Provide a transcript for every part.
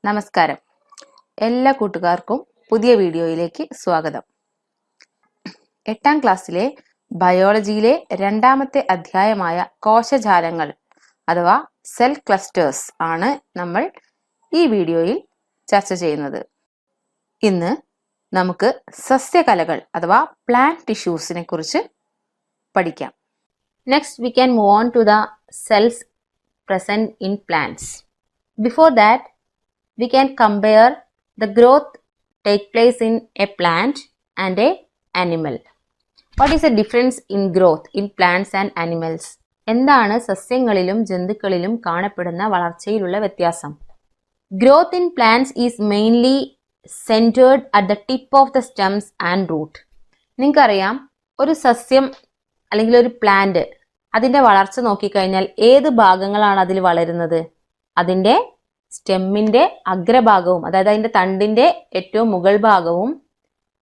നമസ്കാരം. എല്ലാ കൂട്ടുകാർക്കും പുതിയ വീഡിയോയിലേക്ക് സ്വാഗതം. 8ാം ക്ലാസ്സിലെ ബയോളജിയിലെ രണ്ടാമത്തെ അധ്യായമായ കോശജാലങ്ങൾ അഥവാ സെൽ ക്ലസ്റ്റേഴ്സ് ആണ് നമ്മൾ ഈ വീഡിയോയിൽ ചർച്ച ചെയ്യുന്നത്. ഇന്ന് നമുക്ക് സസ്യകലകൾ അഥവാ പ്ലാന്റ് ടിഷ്യൂസിനെ കുറിച്ച് പഠിക്കാം. Next we can move on to the cells present in plants. Before that, we can compare the growth take place in a plant and a animal. What is the difference in growth in plants and animals? എന്താണ് സസ്യങ്ങളിലും ജന്തുക്കളിലും കാണപ്പെടുന്ന വളർച്ചയിലുള്ള വ്യത്യാസം? Growth in plants is mainly centered at the tip of the stems and root. നിങ്ങൾക്കറിയാം, ഒരു സസ്യം അല്ലെങ്കിൽ ഒരു plant അതിന്റെ വളർച്ച നോക്കിക്കഴിഞ്ഞാൽ ഏത് ഭാഗങ്ങളാണ് അതിൽ വളരുന്നത്? അതിന്റെ സ്റ്റെമ്മിന്റെ അഗ്രഭാഗവും, അതായത് അതിന്റെ തണ്ടിന്റെ ഏറ്റവും മുകൾ ഭാഗവും,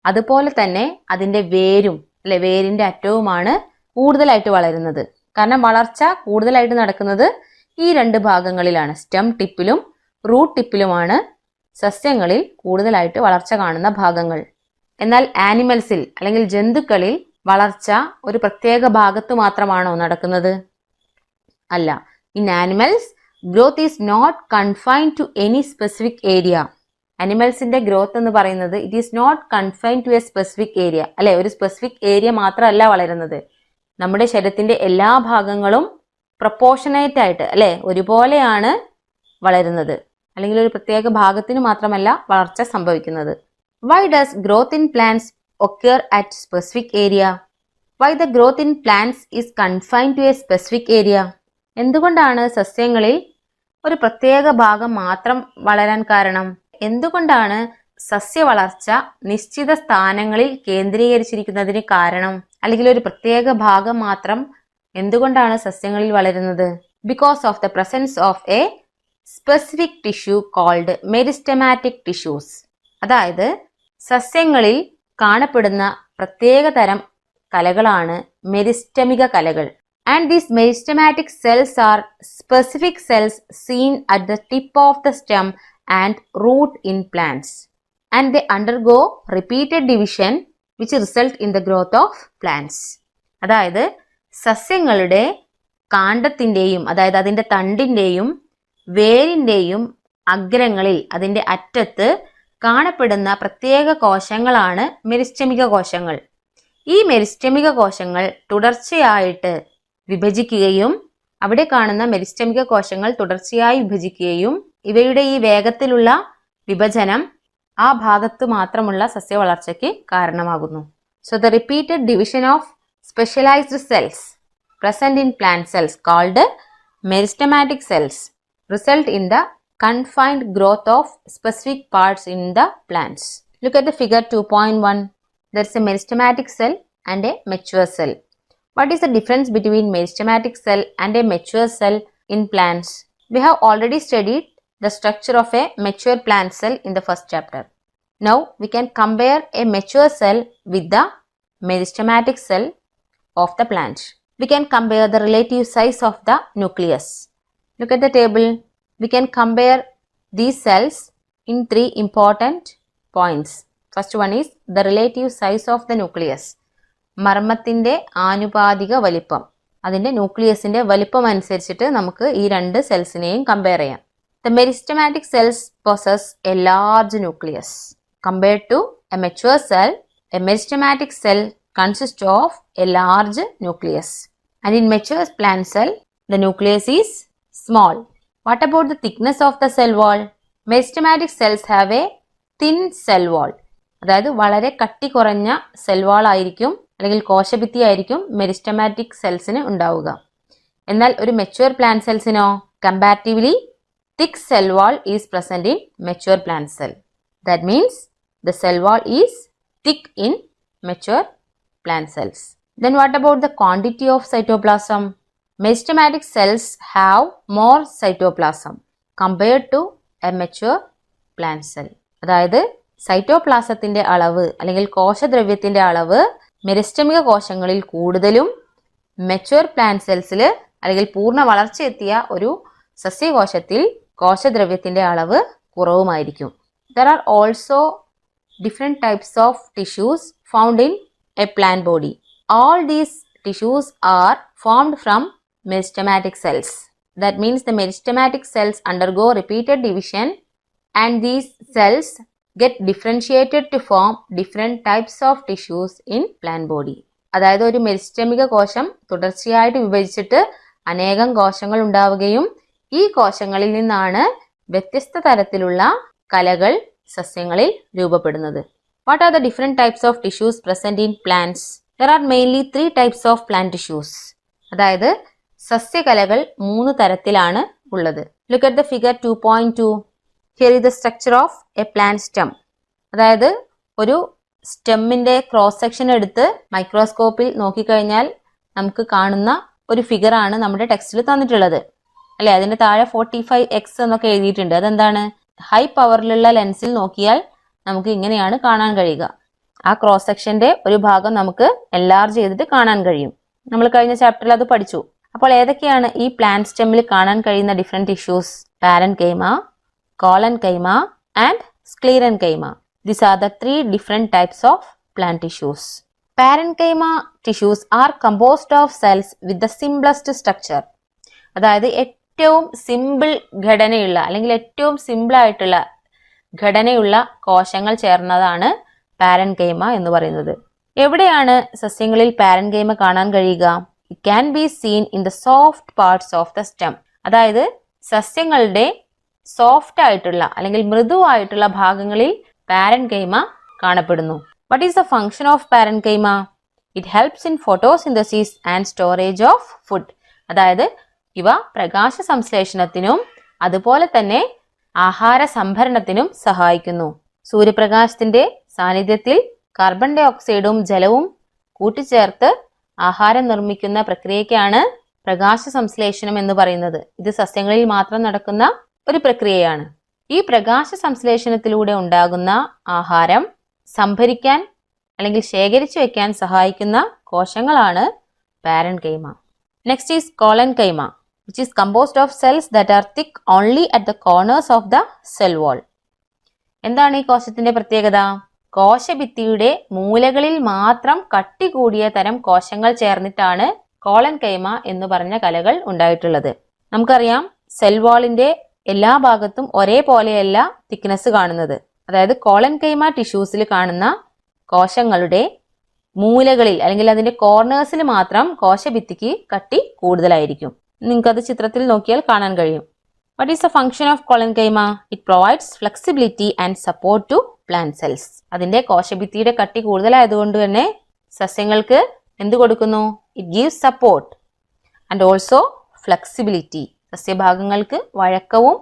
അതുപോലെ തന്നെ അതിന്റെ വേരും വേരിന്റെ അറ്റവുമാണ് കൂടുതലായിട്ട് വളരുന്നത്. കാരണം വളർച്ച കൂടുതലായിട്ട് നടക്കുന്നത് ഈ രണ്ട് ഭാഗങ്ങളിലാണ്. സ്റ്റെം ടിപ്പിലും റൂട്ട് ടിപ്പിലുമാണ് സസ്യങ്ങളിൽ കൂടുതലായിട്ട് വളർച്ച കാണുന്ന ഭാഗങ്ങൾ. എന്നാൽ ആനിമൽസിൽ അല്ലെങ്കിൽ ജന്തുക്കളിൽ വളർച്ച ഒരു പ്രത്യേക ഭാഗത്ത് മാത്രമാണോ നടക്കുന്നത്? അല്ല. In animals growth is not confined to any specific area. അനിമൽസിന്റെ ഗ്രോത്ത് എന്ന് പറയുന്നത് it is not confined to a specific area. അല്ലെ, ഒരു സ്പെസിഫിക് ഏരിയ മാത്രമല്ല വളരുന്നത്. നമ്മുടെ ശരീരത്തിന്റെ എല്ലാ ഭാഗങ്ങളും പ്രൊപ്പോർഷനേറ്റ് ആയിട്ട് ഒരുപോലെയാണ് വളരുന്നത്. അല്ലെങ്കിൽ ഒരു പ്രത്യേക ഭാഗത്തിന് മാത്രമല്ല വളർച്ച സംഭവിക്കുന്നത്. Why does growth in plants occur at specific area? Why the growth in plants is confined to a specific area? എന്തുകൊണ്ടാണ് സസ്യങ്ങളിൽ ഒരു പ്രത്യേക ഭാഗം മാത്രം വളരാൻ കാരണം? എന്തുകൊണ്ടാണ് സസ്യ വളർച്ച നിശ്ചിത സ്ഥാനങ്ങളിൽ കേന്ദ്രീകരിച്ചിരിക്കുന്നതിന് കാരണം? അല്ലെങ്കിൽ ഒരു പ്രത്യേക ഭാഗം മാത്രം എന്തുകൊണ്ടാണ് സസ്യങ്ങളിൽ വളരുന്നത്? Because of the presence of a specific tissue called meristematic tissues. അതായത് സസ്യങ്ങളിൽ കാണപ്പെടുന്ന പ്രത്യേക തരം കലകളാണ് മെരിസ്റ്റമിക കലകൾ. And these meristematic cells are specific cells seen at the tip of the stem and root in plants. And they undergo repeated division which result in the growth of plants. അതായത് സസ്യങ്ങളുടെ കാണ്ഡത്തിന്റെയും അതായത് അതിന്റെ തണ്ടിന്റെയും വേരിന്റെയും അഗ്രങ്ങളിൽ അതിന്റെ അറ്റത്ത് കാണപ്പെടുന്ന പ്രത്യേക കോശങ്ങളാണ് മെരിസ്റ്റമിക കോശങ്ങൾ. ഈ മെരിസ്റ്റമിക കോശങ്ങൾ തുടർച്ചയായിട്ട് വിഭജിക്കുകയും അവിടെ കാണുന്ന മെരിസ്റ്റമിക കോശങ്ങൾ തുടർച്ചയായി വിഭജിക്കുകയും ഇവയുടെ ഈ വേഗത്തിലുള്ള വിഭജനം ആ ഭാഗത്ത് മാത്രമുള്ള സസ്യവളർച്ചയ്ക്ക് കാരണമാകുന്നു. So the repeated division of specialised cells present in plant cells called meristematic cells result in the confined growth of specific parts in the plants. Look at the figure 2.1. There is a meristematic cell and a mature cell. What is the difference between meristematic cell and a mature cell in plants? We have already studied the structure of a mature plant cell in the first chapter. Now we can compare a mature cell with the meristematic cell of the plant. We can compare the relative size of the nucleus. Look at the table. We can compare these cells in 3 important points. First one is the relative size of the nucleus. മർമ്മത്തിന്റെ ആനുപാതിക വലിപ്പം, അതിന്റെ ന്യൂക്ലിയസിന്റെ വലിപ്പം അനുസരിച്ചിട്ട് നമുക്ക് ഈ രണ്ട് സെൽസിനെയും compare ചെയ്യാം. The meristematic cells possess a large nucleus. Compared to a mature cell, a meristematic cell consists of a large nucleus. And in mature plant cell, the nucleus is small. What about the thickness of the cell wall? Meristematic cells have a thin cell wall. അതായത് വളരെ കട്ടി കുറഞ്ഞ cell wall ആയിരിക്കും അല്ലെങ്കിൽ കോശഭിത്തി ആയിരിക്കും meristematic സെൽസിന് ഉണ്ടാവുക. എന്നാൽ ഒരു മെച്യൂർ പ്ലാന്റ് സെൽസിനോ comparatively thick cell wall is present in mature plant cell. That means the cell wall is thick in mature plant cells. Then what about the quantity of cytoplasm? Meristematic cells have more cytoplasm compared to a mature plant cell. അതായത് സൈറ്റോപ്ലാസത്തിന്റെ അളവ് അല്ലെങ്കിൽ കോശദ്രവ്യത്തിന്റെ അളവ് മെരിസ്റ്റമിക കോശങ്ങളിൽ കൂടുതലും mature plant സെൽസിൽ അല്ലെങ്കിൽ പൂർണ്ണ വളർച്ചയെത്തിയ ഒരു സസ്യകോശത്തിൽ കോശദ്രവ്യത്തിന്റെ അളവ് കുറവുമായിരിക്കും. There are also different types of tissues found in a plant body. All these tissues are formed from meristematic cells. That means the meristematic cells undergo repeated division and these cells get differentiated to form different types of tissues in plant body. അതായത് ഒരു മെരിസ്റ്റമിക കോശം തുടർച്ചയായിട്ട് വിഭജിച്ചിട്ട് അനേകം കോശങ്ങൾ ഉണ്ടാവുകയും ഈ കോശങ്ങളിൽ നിന്നാണ് വ്യത്യസ്ത തരത്തിലുള്ള കലകൾ സസ്യങ്ങളിൽ രൂപപ്പെടുന്നത്. What are the different types of tissues present in plants? There are mainly 3 types of plant tissues. അതായത് സസ്യകലകൾ 3 തരത്തിലാണ് ഉള്ളത്. Look at the figure 2.2. Here is the structure of a plant stem. അതായത് ഒരു സ്റ്റെമ്മിന്റെ ക്രോസ് സെക്ഷൻ എടുത്ത് മൈക്രോസ്കോപ്പിൽ നോക്കിക്കഴിഞ്ഞാൽ നമുക്ക് കാണുന്ന ഒരു ഫിഗർ ആണ് നമ്മുടെ ടെക്സ്റ്റിൽ തന്നിട്ടുള്ളത് അല്ലെ. അതിന്റെ താഴെ 45x എന്നൊക്കെ എഴുതിയിട്ടുണ്ട്. അതെന്താണ്? ഹൈ പവറിലുള്ള ലെൻസിൽ നോക്കിയാൽ നമുക്ക് ഇങ്ങനെയാണ് കാണാൻ കഴിയുക. ആ ക്രോസ് സെക്ഷന്റെ ഒരു ഭാഗം നമുക്ക് എൻലാർജ് ചെയ്തിട്ട് കാണാൻ കഴിയും. നമ്മൾ കഴിഞ്ഞ ചാപ്റ്ററിൽ അത് പഠിച്ചു. അപ്പോൾ ഏതൊക്കെയാണ് ഈ പ്ലാന്റ് സ്റ്റെമ്മിൽ കാണാൻ കഴിയുന്ന different tissues? Parenchyma, collenchyma and sclerenchyma. These are the 3 different types of plant tissues. Parenchyma tissues are composed of cells with the simplest structure. അതായത് ഏറ്റവും സിമ്പിൾ ഘടനയുള്ള അല്ലെങ്കിൽ ഏറ്റവും സിമ്പിൾ ആയിട്ടുള്ള ഘടനയുള്ള കോശങ്ങൾ ചേർന്നതാണ് പാരൻകൈമ എന്ന് പറയുന്നത്. എവിടെയാണ് സസ്യങ്ങളിൽ പാരൻകൈമ കാണാൻ കഴിയുക? It can be seen in the soft parts of the stem. അതായത് സസ്യങ്ങളുടെ സോഫ്റ്റ് ആയിട്ടുള്ള അല്ലെങ്കിൽ മൃദുവായിട്ടുള്ള ഭാഗങ്ങളിൽ പാരൻകൈമ കാണപ്പെടുന്നു. What is the function of parenchyma? It helps in photosynthesis and storage of food. അതായത് ഇവ പ്രകാശ സംശ്ലേഷണത്തിനും അതുപോലെ തന്നെ ആഹാര സംഭരണത്തിനും സഹായിക്കുന്നു. സൂര്യപ്രകാശത്തിന്റെ സാന്നിധ്യത്തിൽ കാർബൺ ഡൈ ഓക്സൈഡും ജലവും കൂട്ടിച്ചേർത്ത് ആഹാരം നിർമ്മിക്കുന്ന പ്രക്രിയയ്ക്കാണ് പ്രകാശ സംശ്ലേഷണം എന്ന് പറയുന്നത്. ഇത് സസ്യങ്ങളിൽ മാത്രം നടക്കുന്ന ഒരു പ്രക്രിയയാണ്. ഈ പ്രകാശ സംശ്ലേഷണത്തിലൂടെ ഉണ്ടാകുന്ന ആഹാരം സംഭരിക്കാൻ അല്ലെങ്കിൽ ശേഖരിച്ചു വെക്കാൻ സഹായിക്കുന്ന കോശങ്ങളാണ് parenchyma. Next is collenchyma, which is composed of cells that are thick only at the corners of the cell wall. എന്താണ് ഈ കോശത്തിന്റെ പ്രത്യേകത? കോശഭിത്തിയുടെ മൂലകളിൽ മാത്രം കട്ടി കൂടിയ തരം കോശങ്ങൾ ചേർന്നിട്ടാണ് കോളൻകൈമ എന്ന് പറഞ്ഞ കലകൾ ഉണ്ടായിട്ടുള്ളത്. നമുക്കറിയാം സെൽ വാളിന്റെ എല്ലാ ഭാഗത്തും ഒരേപോലെയല്ല തിക്നെസ് കാണുന്നത്. അതായത് കോളൻകൈമ ടിഷ്യൂസിൽ കാണുന്ന കോശങ്ങളുടെ മൂലകളിൽ അല്ലെങ്കിൽ അതിന്റെ കോർണേഴ്സിൽ മാത്രം കോശഭിത്തിക്ക് കട്ടി കൂടുതലായിരിക്കും. നിങ്ങൾക്കത് ചിത്രത്തിൽ നോക്കിയാൽ കാണാൻ കഴിയും. What is the function of collenchyma? It provides flexibility and support to plant cells. അതിന്റെ കോശഭിത്തിയുടെ കട്ടി കൂടുതലായതുകൊണ്ട് തന്നെ സസ്യങ്ങൾക്ക് എന്ത് കൊടുക്കുന്നു? It gives support and also flexibility. സസ്യഭാഗങ്ങൾക്ക് വഴക്കവും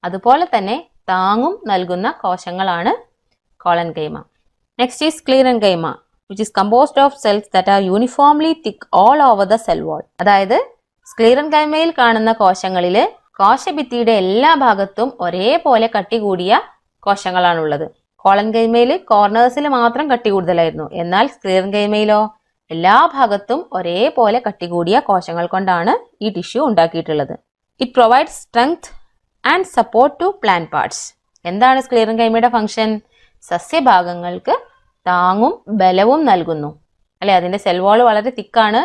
അതുപോലെ തന്നെ താങ്ങും നൽകുന്ന കോശങ്ങളാണ് collenchyma. Next is sclerenchyma, which is composed of cells that are uniformly thick all over the cell wall. അതായത് സ്ക്ലീറൻകൈമയിൽ കാണുന്ന കോശങ്ങളിൽ കോശഭിത്തിയുടെ എല്ലാ ഭാഗത്തും ഒരേപോലെ കട്ടി കൂടിയ കോശങ്ങളാണുള്ളത്. കോളൻകൈമയിൽ കോർണേഴ്സിൽ മാത്രം കട്ടി കൂടുതലായിരുന്നു. എന്നാൽ സ്ക്ലീറൻകൈമയിലോ എല്ലാ ഭാഗത്തും ഒരേപോലെ കട്ടി കൂടിയ കോശങ്ങൾ കൊണ്ടാണ് ഈ ടിഷ്യൂ ഉണ്ടാക്കിയിട്ടുള്ളത്. It provides strength and support to plant parts. എന്താണ് സ്ക്ലീറൻകൈമയുടെ ഫംഗ്ഷൻ? സസ്യഭാഗങ്ങൾക്ക് താങ്ങും ബലവും നൽകുന്നു അല്ലെ. അതിന്റെ സെൽ വാൾ വളരെ തിക്കാണ്,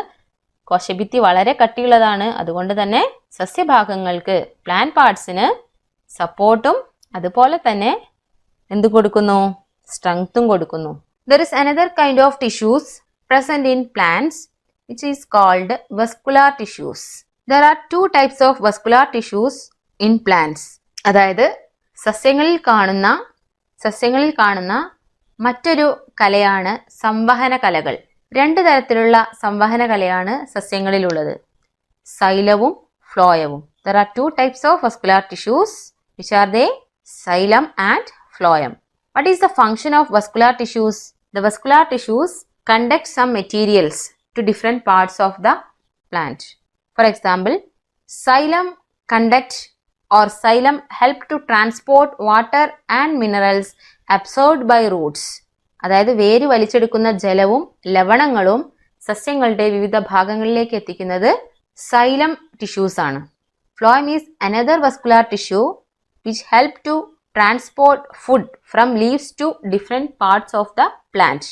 കോശഭിത്തി വളരെ കട്ടിയുള്ളതാണ്. അതുകൊണ്ട് തന്നെ സസ്യഭാഗങ്ങൾക്ക് പ്ലാന്റ് പാർട്സിന് സപ്പോർട്ടും അതുപോലെ തന്നെ എന്ത് കൊടുക്കുന്നു? സ്ട്രെങ്ത്തും കൊടുക്കുന്നു. There is another kind of tissues present in plants which is called vascular tissues. There are 2 types of vascular tissues in plants. അതായത് സസ്യങ്ങളിൽ കാണുന്ന മറ്റൊരു കലയാണ് സംവഹന കലകൾ. 2 തരത്തിലുള്ള സംവഹന കലയാണ് സസ്യങ്ങളിലുള്ളത്, സൈലവും ഫ്ലോയവും. There are 2 types of vascular tissues. Which are they? Xylem and phloem. What is the function of vascular tissues? The vascular tissues conduct some materials to different parts of the plant. For example, xylem help to transport water and minerals absorbed by roots. അതായത് വേര് വലിച്ചെടുക്കുന്ന ജലവും ലവണങ്ങളും സസ്യങ്ങളുടെ വിവിധ ഭാഗങ്ങളിലേക്ക് എത്തിക്കുന്നത് xylem tissues ആണ്. Phloem is another vascular tissue which help to transport food from leaves to different parts of the plant.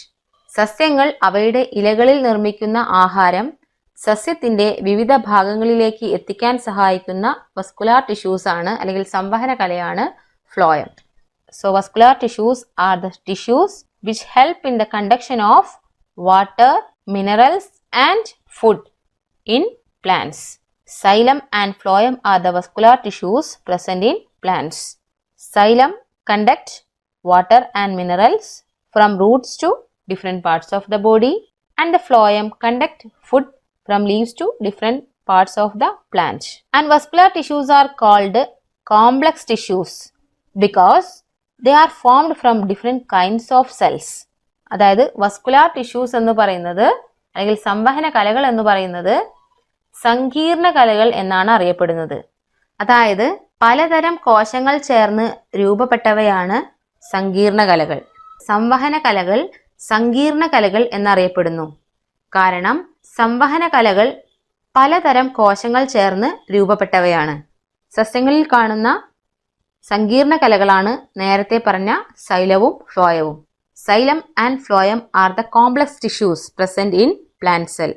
സസ്യങ്ങൾ അവയുടെ ഇലകളിൽ നിർമ്മിക്കുന്ന ആഹാരം സസ്യത്തിന്റെ വിവിധ ഭാഗങ്ങളിലേക്ക് എത്തിക്കാൻ സഹായിക്കുന്ന വസ്കുലാർ ടിഷ്യൂസ് ആണ് അല്ലെങ്കിൽ സംവഹന കലയാണ് phloem. So vascular tissues are the tissues which help in the conduction of water, minerals and food in plants. Xylem and phloem are the vascular tissues present in plants. Xylem conduct water and minerals from roots to different parts of the body, and the phloem conduct food from leaves to different parts of the plant. And vascular tissues are called complex tissues because they are formed from different kinds of cells. അതായത് vascular tissues എന്ന് പറയുന്നത് അല്ലെങ്കിൽ സംവഹന കലകൾ എന്ന് പറയുന്നത് സങ്കീർണ കലകൾ എന്നാണ് അറിയപ്പെടുന്നത്. അതായത് പലതരം കോശങ്ങൾ ചേർന്ന് രൂപപ്പെട്ടവയാണ് സങ്കീർണ കലകൾ. സംവഹന കലകൾ സങ്കീർണ കലകൾ എന്നറിയപ്പെടുന്നു. കാരണം സംവഹന കലകൾ പലതരം കോശങ്ങൾ ചേർന്ന് രൂപപ്പെട്ടവയാണ്. സസ്യങ്ങളിൽ കാണുന്ന സങ്കീർണ കലകളാണ് നേരത്തെ പറഞ്ഞ സൈലവും ഫ്ലോയവും. Xylem and phloem are the complex tissues present in plant cell.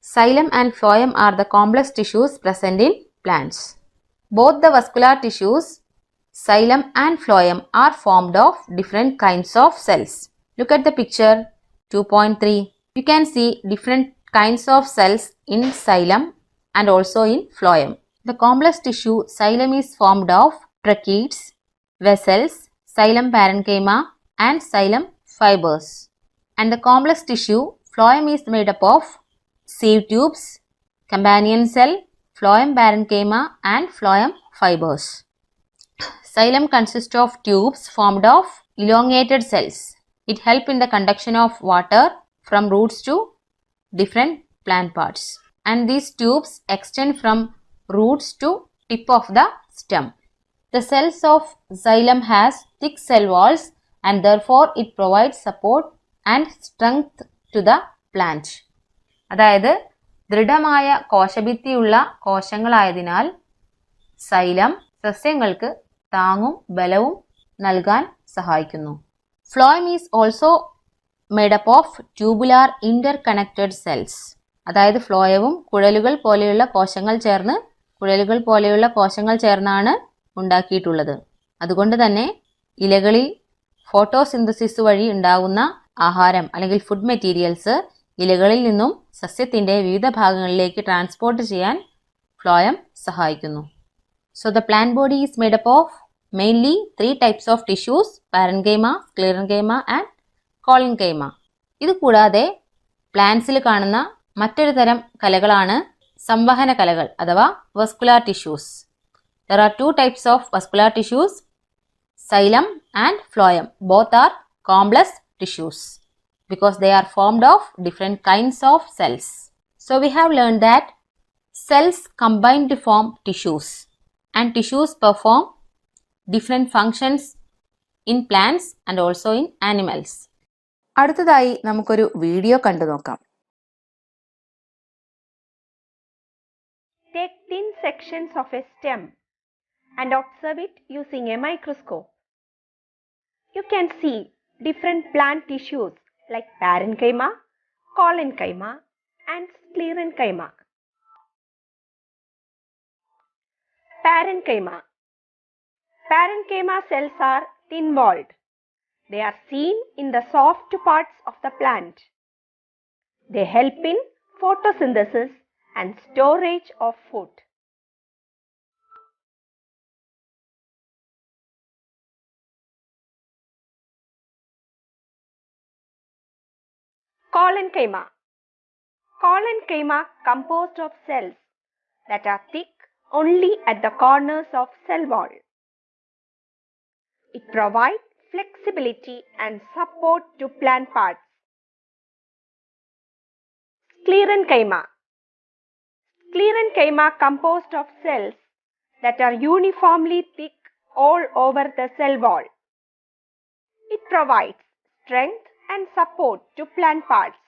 Xylem and phloem are the complex tissues present in plants. Both the vascular tissues, xylem and phloem, are formed of different kinds of cells. Look at the picture 2.3. You can see different kinds of cells in xylem and also in phloem. The complex tissue xylem is formed of tracheids, vessels, xylem parenchyma and xylem fibers. And the complex tissue phloem is made up of sieve tubes, companion cell, phloem parenchyma and phloem fibers. Xylem consists of tubes formed of elongated cells. It helps in the conduction of water from roots to different plant parts. And these tubes extend from roots to tip of the stem. The cells of xylem has thick cell walls and therefore it provides support and strength to the plant. അതായത് ദൃഢമായ കോശഭിത്തിയുള്ള കോശങ്ങളായതിനാൽ xylem സസ്യങ്ങൾക്ക് താങ്ങും ബലവും നൽകാൻ സഹായിക്കുന്നു. Phloem is also made up of tubular interconnected cells. അതായത് ഫ്ലോയവും കുഴലുകൾ പോലെയുള്ള കോശങ്ങൾ ചേർന്നാണ് ഉണ്ടാക്കിയിട്ടുള്ളത്. അതുകൊണ്ട് തന്നെ ഇലകളിൽ ഫോട്ടോസിന്തസിസ് വഴി ഉണ്ടാകുന്ന ആഹാരം അല്ലെങ്കിൽ ഫുഡ് മെറ്റീരിയൽസ് ഇലകളിൽ നിന്നും സസ്യത്തിന്റെ വിവിധ ഭാഗങ്ങളിലേക്ക് ട്രാൻസ്പോർട്ട് ചെയ്യാൻ ഫ്ലോയം സഹായിക്കുന്നു. So the plant body is made up of mainly 3 types of tissues: parenchyma, sclerenchyma and collenchyma. ഇത് കൂടാതെ പ്ലാന്റ്സിൽ കാണുന്ന മറ്റൊരു തരം കലകളാണ് സംവഹന കലകൾ അഥവാ vascular tissues. There are 2 types of vascular tissues: xylem and phloem. Both are complex tissues because they are formed of different kinds of cells. So we have learned that cells combine to form tissues and tissues perform different functions in plants and also in animals. അടുത്തതായി നമുക്കൊരു video കണ്ടു നോക്കാം. Take thin sections of a stem and observe it using a microscope. You can see different plant tissues like parenchyma, collenchyma and sclerenchyma. Parenchyma. Parenchyma cells are thin-walled. They are seen in the soft parts of the plant. They help in photosynthesis and storage of food. Collenchyma. Collenchyma composed of cells that are thick only at the corners of cell wall. It provides flexibility and support to plant parts. Sclerenchyma. Sclerenchyma composed of cells that are uniformly thick all over the cell wall. It provides strength and support to plant parts.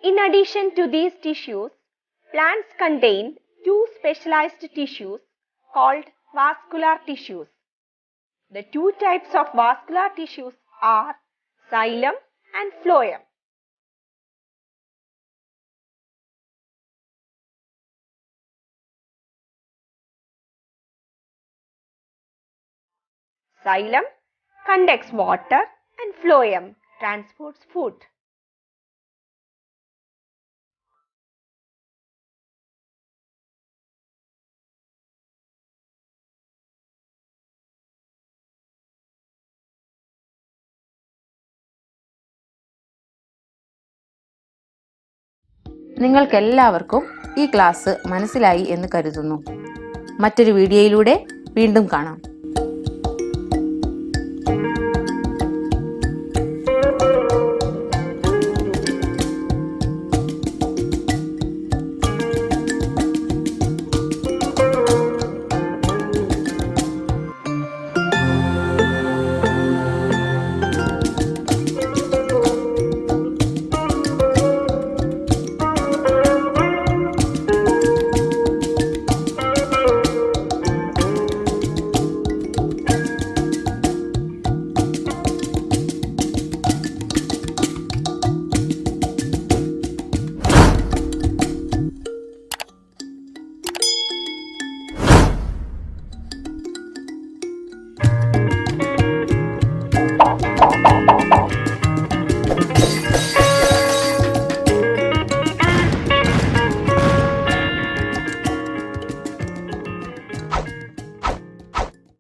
In addition to these tissues, plants contain two specialized tissues called vascular tissues. The two types of vascular tissues are xylem and phloem. Xylem conducts water and phloem transports food. നിങ്ങൾക്കെല്ലാവർക്കും ഈ class മനസ്സിലായി എന്ന് കരുതുന്നു. മറ്റൊരു വീഡിയോയിലൂടെ വീണ്ടും കാണാം.